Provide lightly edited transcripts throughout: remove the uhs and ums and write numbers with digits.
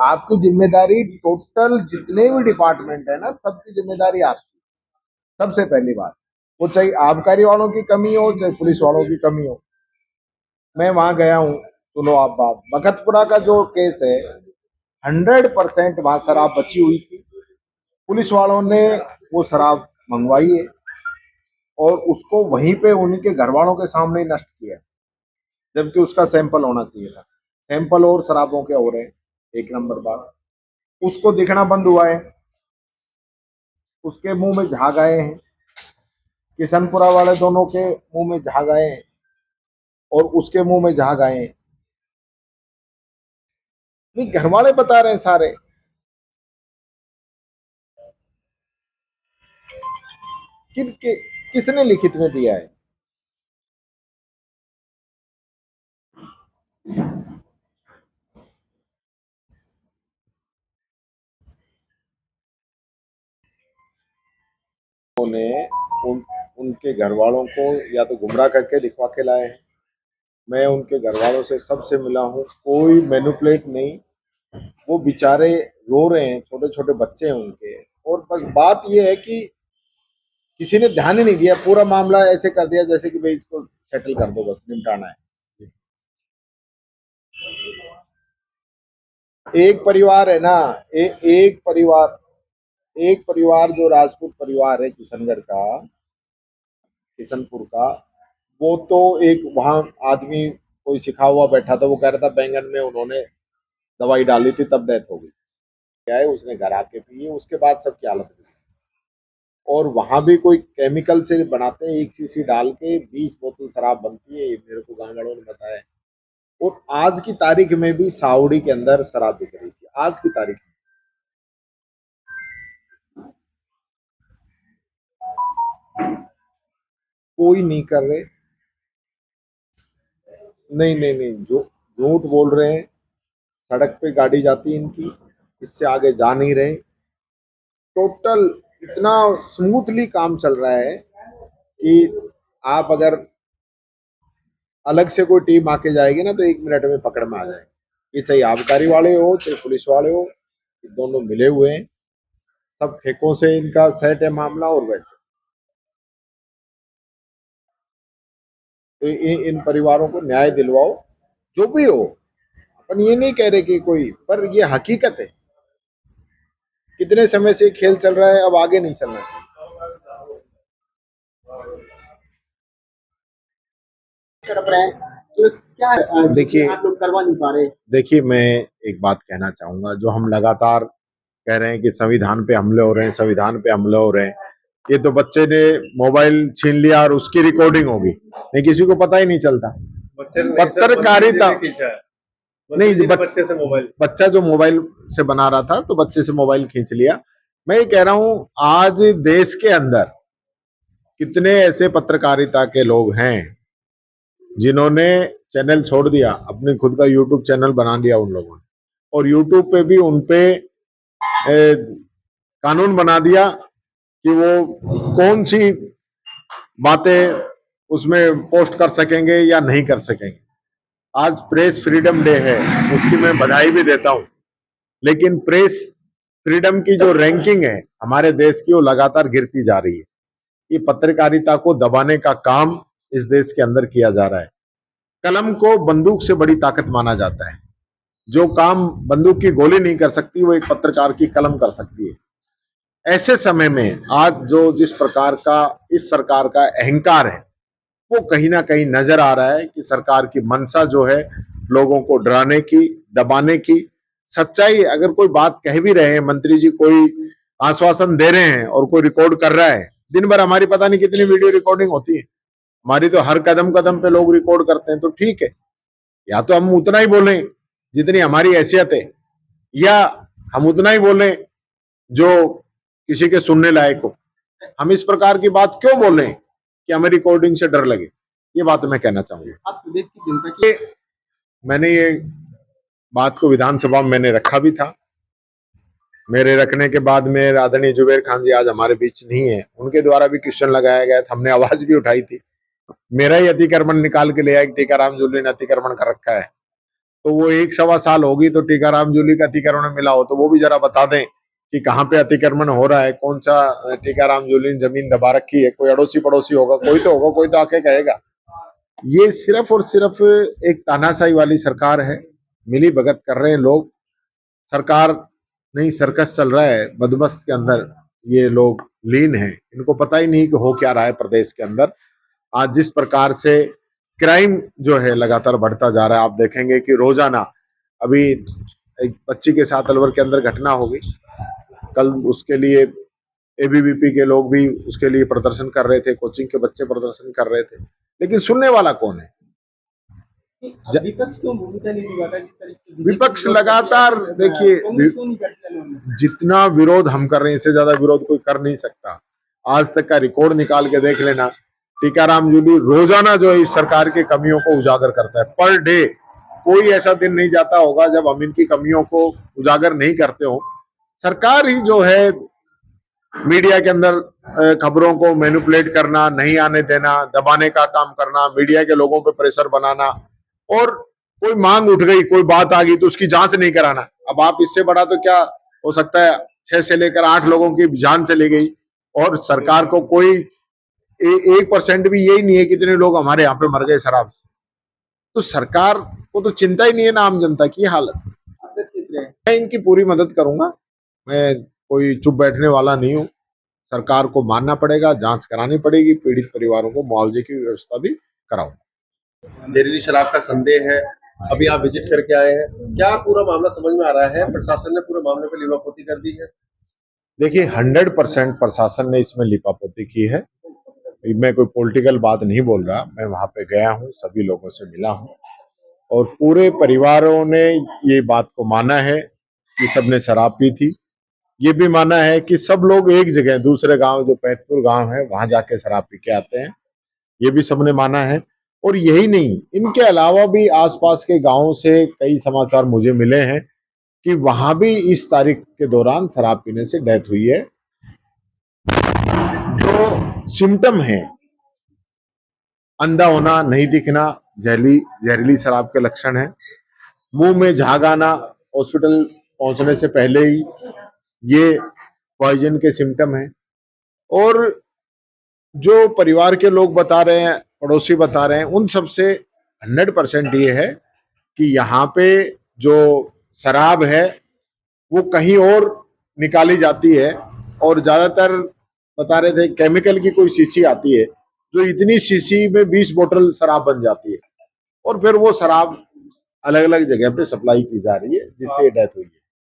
आपकी जिम्मेदारी टोटल जितने भी डिपार्टमेंट है ना, सबकी जिम्मेदारी आपकी। सबसे पहली बात, वो चाहे आबकारी वालों की कमी हो चाहे पुलिस वालों की कमी हो। मैं वहां गया हूँ, सुनो आप बात, भगतपुरा का जो केस है 100% वहां शराब बची हुई थी। पुलिस वालों ने वो शराब मंगवाई है और उसको वहीं पे उनके घर वालों के सामने ही नष्ट किया, जबकि उसका सैंपल होना चाहिए था। सैंपल और शराबों के हो रहे हैं। एक नंबर बात, उसको दिखना बंद हुआ है, उसके मुंह में झाग आए हैं, किशनपुरा वाले दोनों के मुंह में झाग आए हैं और उसके मुंह में झाग आए हैं। नहीं, घर वाले बता रहे हैं सारे। किसने लिखित में दिया है? उन्होंने उनके घर वालों को या तो गुमराह करके दिखवा के लाए हैं। मैं उनके घर वालों से सबसे मिला हूँ, कोई मैनिपुलेट नहीं। वो बेचारे रो रहे हैं, छोटे छोटे बच्चे हैं उनके। और बस बात ये है कि किसी ने ध्यान ही नहीं दिया, पूरा मामला ऐसे कर दिया जैसे कि भाई इसको सेटल कर दो, बस निपटाना है। एक परिवार है ना, एक परिवार जो राजपूत परिवार है किशनगढ़ का, किशनपुर का, वो तो एक वहां आदमी कोई सिखा हुआ बैठा था, वो कह रहा था बैंगन में उन्होंने दवाई डाली थी तब डेथ हो गई। क्या है, उसने घर आके पी, उसके बाद सबकी हालत हुई। और वहां भी कोई केमिकल से बनाते हैं, 1 शीशी डाल के 20 बोतल शराब बनती है, ये मेरे को गाँव वालों ने बताया। और आज की तारीख में भी साउडी के अंदर शराब बिक रही थी, आज की तारीख में। कोई नहीं कर रहे। नहीं नहीं नहीं, जो झूठ बोल रहे हैं। सड़क पे गाड़ी जाती है इनकी, इससे आगे जा नहीं रहे। टोटल इतना स्मूथली काम चल रहा है कि आप अगर अलग से कोई टीम आके जाएगी ना तो 1 मिनट में पकड़ में आ जाएगी। ये चाहे आबकारी वाले हो चाहे पुलिस वाले हो, ये दोनों मिले हुए हैं। सब ठेकों से इनका सेट है मामला। और वैसे तो इन परिवारों को न्याय दिलवाओ, जो भी हो। अपन ये नहीं कह रहे कि कोई, पर ये हकीकत है। कितने समय से खेल चल रहा है, अब आगे नहीं चलना चाहिए। तो क्या देखिए, आप लोग करवा नहीं पा रहे। देखिए, मैं एक बात कहना चाहूंगा, जो हम लगातार कह रहे हैं कि संविधान पे हमले हो रहे हैं, संविधान पे हमले हो रहे हैं। ये तो बच्चे ने मोबाइल छीन लिया और उसकी रिकॉर्डिंग होगी, नहीं किसी को पता ही नहीं चलता। पत्रकारिता नहीं, बच्चे से मोबाइल, बच्चा जो मोबाइल से बना रहा था तो बच्चे से मोबाइल खींच लिया। मैं ये कह रहा हूं, आज देश के अंदर कितने ऐसे पत्रकारिता के लोग हैं जिन्होंने चैनल छोड़ दिया, अपने खुद का यूट्यूब चैनल बना दिया उन लोगों ने, और यूट्यूब पे भी उनपे कानून बना दिया कि वो कौन सी बातें उसमें पोस्ट कर सकेंगे या नहीं कर सकेंगे। आज प्रेस फ्रीडम डे है, उसकी मैं बधाई भी देता हूं। लेकिन प्रेस फ्रीडम की जो रैंकिंग है हमारे देश की, वो लगातार गिरती जा रही है। ये पत्रकारिता को दबाने का काम इस देश के अंदर किया जा रहा है। कलम को बंदूक से बड़ी ताकत माना जाता है। जो काम बंदूक की गोली नहीं कर सकती, वो एक पत्रकार की कलम कर सकती है। ऐसे समय में आज जो जिस प्रकार का इस सरकार का अहंकार है, वो कहीं ना कहीं नजर आ रहा है कि सरकार की मंशा जो है लोगों को डराने की, दबाने की। सच्चाई, अगर कोई बात कह भी रहे हैं मंत्री जी, कोई आश्वासन दे रहे हैं और कोई रिकॉर्ड कर रहा है, दिन भर हमारी पता नहीं कितनी वीडियो रिकॉर्डिंग होती है। हमारी तो हर कदम कदम पे लोग रिकॉर्ड करते हैं। तो ठीक है, या तो हम उतना ही बोलें जितनी हमारी हैसियत है, या हम उतना ही बोलें जो किसी के सुनने लायक हो। हम इस प्रकार की बात क्यों बोलें कि हमें रिकॉर्डिंग से डर लगे? ये बात मैं कहना चाहूंगा। आप प्रदेश की जनता के, मैंने ये बात को विधानसभा में मैंने रखा भी था। मेरे रखने के बाद में आदरणीय जुबेर खान जी आज हमारे बीच नहीं है, उनके द्वारा भी क्वेश्चन लगाया गया था, हमने आवाज भी उठाई थी। मेरा ही अतिक्रमण निकाल के ले आया कि टीकाराम जूली ने अतिक्रमण कर रखा है। तो वो 1-1.25 साल होगी तो टीकाराम जूली का अतिक्रमण मिला हो तो वो भी जरा बता दें कि कहाँ पे अतिक्रमण हो रहा है, कौन सा टीकाराम जूली ने जमीन दबा रखी है। कोई अड़ोसी पड़ोसी होगा, कोई तो होगा, कोई तो आके कहेगा। ये सिर्फ और सिर्फ एक तानाशाही वाली सरकार है, मिली भगत कर रहे हैं लोग। सरकार नहीं, सर्कस चल रहा है, बंदोबस्त के अंदर ये लोग लीन हैं। इनको पता ही नहीं कि हो क्या रहा है प्रदेश के अंदर। आज जिस प्रकार से क्राइम जो है लगातार बढ़ता जा रहा है, आप देखेंगे कि रोजाना अभी एक बच्ची के साथ अलवर के अंदर घटना हो गई। कल उसके लिए एबीवीपी के लोग भी उसके लिए प्रदर्शन कर रहे थे, कोचिंग के बच्चे प्रदर्शन कर रहे थे, लेकिन सुनने वाला कौन है? विपक्ष क्यों भूमिका नहीं निभाता? जिस तरीके विपक्ष लगातार, देखिए जितना विरोध हम कर रहे हैं इससे ज्यादा विरोध कोई कर नहीं सकता। आज तक का रिकॉर्ड निकाल के देख लेना, टीकाराम जूली रोजाना जो है इस सरकार की कमियों को उजागर करता है। पर डे कोई ऐसा दिन नहीं जाता होगा जब हम इनकी कमियों को उजागर नहीं करते हो। सरकार ही जो है मीडिया के अंदर खबरों को मैनिपुलेट करना, नहीं आने देना, दबाने का काम करना, मीडिया के लोगों पे प्रेशर बनाना, और कोई मांग उठ गई, कोई बात आ गई तो उसकी जांच नहीं कराना। अब आप इससे बड़ा तो क्या हो सकता है? 6 से लेकर 8 लोगों की जान चली गई और सरकार को कोई 1% भी यही नहीं है कितने लोग हमारे यहाँ पे मर गए शराब से। तो सरकार को तो चिंता ही नहीं है ना आम जनता की हालत। मैं इनकी पूरी मदद करूंगा, मैं कोई चुप बैठने वाला नहीं हूँ। सरकार को मानना पड़ेगा, जांच करानी पड़ेगी, पीड़ित परिवारों को मुआवजे की व्यवस्था भी कराऊंगा। जहरीली शराब का संदेह है, अभी आप विजिट करके आए हैं, क्या पूरा मामला समझ में आ रहा है? प्रशासन ने पूरे मामले पर लिपापोती कर दी है? देखिए 100% प्रशासन ने इसमें लिपापोती की है। मैं कोई पॉलिटिकल बात नहीं बोल रहा, मैं वहां पे गया हूं, सभी लोगों से मिला हूं और पूरे परिवारों ने ये बात को माना है कि सबने शराब पी थी। ये भी माना है कि सब लोग एक जगह दूसरे गांव, जो पैतपुर गांव है, वहां जाके शराब पी के आते हैं। ये भी सबने माना है। और यही नहीं, इनके अलावा भी आसपास के गांवों से कई समाचार मुझे मिले हैं कि वहां भी इस तारीख के दौरान शराब पीने से डेथ हुई है। जो सिम्टम है, अंधा होना, नहीं दिखना, जहरीली शराब के लक्षण है। मुंह में झाग आना हॉस्पिटल पहुंचने से पहले ही, ये पॉइजन के सिम्टम है। और जो परिवार के लोग बता रहे हैं, पड़ोसी बता रहे हैं, उन सब से 100% ये है कि यहाँ पे जो शराब है वो कहीं और निकाली जाती है और ज्यादातर बता रहे थे केमिकल की कोई शीशी आती है जो इतनी शीशी में 20 बोतल शराब बन जाती है और फिर वो शराब अलग अलग जगह पे सप्लाई की जा रही है, जिससे डेथ हुई है।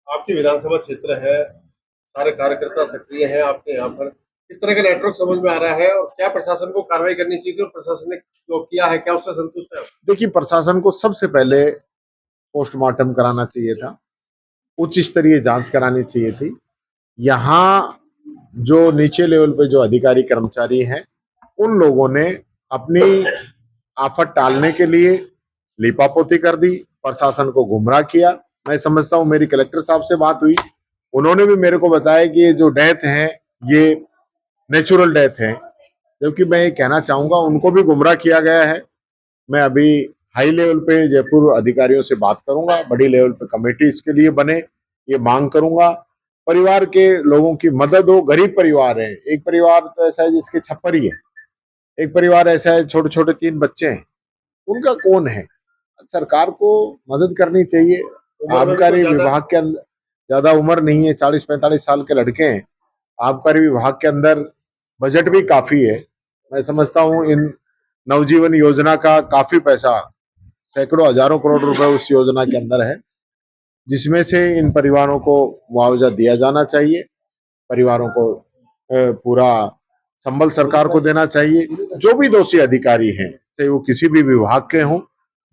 आपकी विधानसभा क्षेत्र है, सारे कार्यकर्ता सक्रिय हैं आपके यहाँ पर, किस तरह का नेटवर्क समझ में आ रहा है और क्या प्रशासन को कार्रवाई करनी चाहिए थी और प्रशासन ने जो किया है क्या उससे संतुष्ट है? देखिए प्रशासन को सबसे पहले पोस्टमार्टम कराना चाहिए था, उच्च स्तरीय जांच करानी चाहिए थी। यहाँ जो नीचे लेवल पे जो अधिकारी कर्मचारी हैं, उन लोगों ने अपनी आफत टालने के लिए लिपापोती कर दी, प्रशासन को गुमराह किया। मैं समझता हूँ, मेरी कलेक्टर साहब से बात हुई, उन्होंने भी मेरे को बताया कि ये जो डेथ है ये नेचुरल डेथ है, जबकि मैं ये कहना चाहूंगा उनको भी गुमराह किया गया है। मैं अभी हाई लेवल पे जयपुर अधिकारियों से बात करूंगा, बड़ी लेवल पे कमेटी इसके लिए बने, ये मांग करूंगा। परिवार के लोगों की मदद हो, गरीब परिवार है, एक परिवार तो ऐसा है जिसके छप्पर ही है, एक परिवार ऐसा है छोटे छोटे 3 बच्चे हैं, उनका कौन है? सरकार को मदद करनी चाहिए। आबकारी विभाग के अंदर ज्यादा उम्र नहीं है, 40-45 साल के लड़के हैं। आबकारी विभाग के अंदर बजट भी काफी है। मैं समझता हूँ इन नवजीवन योजना का काफी पैसा, सैकड़ों हजारों करोड़ रुपए उस योजना के अंदर है, जिसमें से इन परिवारों को मुआवजा दिया जाना चाहिए। परिवारों को पूरा संबल सरकार को देना चाहिए। जो भी दोषी अधिकारी हैं, चाहे वो किसी भी विभाग के हों,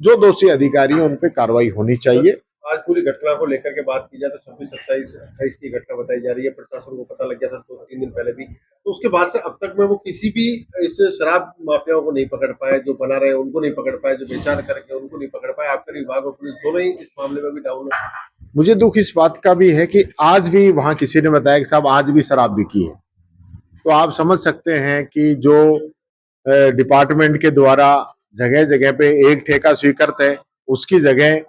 जो दोषी अधिकारी हैं उन पे कार्रवाई होनी चाहिए। आज पूरी घटना को लेकर के बात की जाए तो 26, 27, 28 की घटना बताई जा रही है। प्रशासन को पता लग गया था 2-3 दिन पहले भी, तो उसके बाद से अब तक में वो किसी भी इस शराब माफियाओं को नहीं पकड़ पाए, जो बना रहे हैं उनको नहीं पकड़ पाए, जो बेचार करके उनको नहीं पकड़ पाए। आपका विभाग और पुलिस दोनों ही इस मामले में भी डाउन है। मुझे दुख इस बात का भी है कि आज भी वहां किसी ने बताया कि साहब आज भी शराब बिकी है। तो आप समझ सकते हैं कि जो डिपार्टमेंट के द्वारा जगह जगह पे एक ठेका स्वीकृत है, उसकी जगह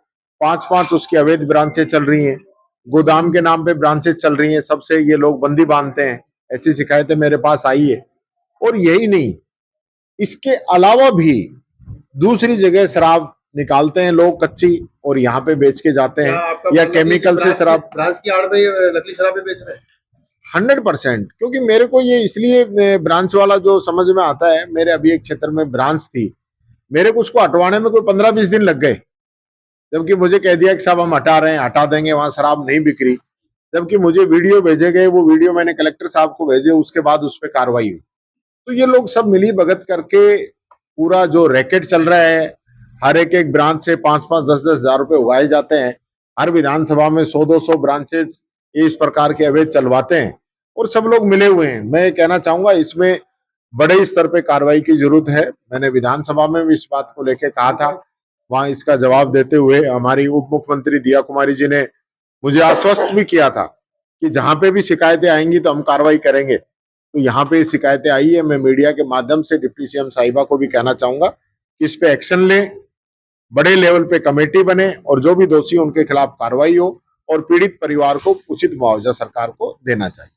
5-5 उसकी अवैध ब्रांचें चल रही हैं, गोदाम के नाम पे ब्रांचें चल रही हैं, सबसे ये लोग बंदी बांधते हैं, ऐसी शिकायतें मेरे पास आई है। और यही नहीं, इसके अलावा भी दूसरी जगह शराब निकालते हैं लोग कच्ची और यहाँ पे बेच के जाते क्या हैं, आपका या मानना है कि केमिकल से शराब। ब्रांच की आड़ में ये नकली शराबें बेच रहे हैं? 100%, क्योंकि मेरे को ये इसलिए ब्रांच वाला जो समझ में आता है, मेरे अभी एक क्षेत्र में ब्रांच थी, मेरे को उसको हटवाने में कोई 15-20 दिन लग गए, जबकि मुझे कह दिया कि साहब हम हटा रहे हैं, हटा देंगे, वहां शराब नहीं बिक रही। जबकि मुझे वीडियो भेजे गए, वो वीडियो मैंने कलेक्टर साहब को भेजे, उसके बाद उस पर कार्रवाई हुई। तो ये लोग सब मिली भगत करके पूरा जो रैकेट चल रहा है, हर एक ब्रांच से 5-5, 10-10 हजार रुपए उगाए जाते हैं, हर विधानसभा में 100-200 ब्रांचेज इस प्रकार के अवैध चलवाते हैं और सब लोग मिले हुए हैं। मैं कहना चाहूंगा इसमें बड़े स्तर पे कार्रवाई की जरूरत है। मैंने विधानसभा में भी इस बात को लेकर कहा था, वहां इसका जवाब देते हुए हमारी उप मुख्यमंत्री दिया कुमारी जी ने मुझे आश्वस्त भी किया था कि जहां पे भी शिकायतें आएंगी तो हम कार्रवाई करेंगे। तो यहाँ पे शिकायतें आई है, मैं मीडिया के माध्यम से डिप्टी सीएम साहिबा को भी कहना चाहूंगा कि इस पे एक्शन लें, बड़े लेवल पे कमेटी बने और जो भी दोषी उनके खिलाफ कार्रवाई हो और पीड़ित परिवार को उचित मुआवजा सरकार को देना चाहिए।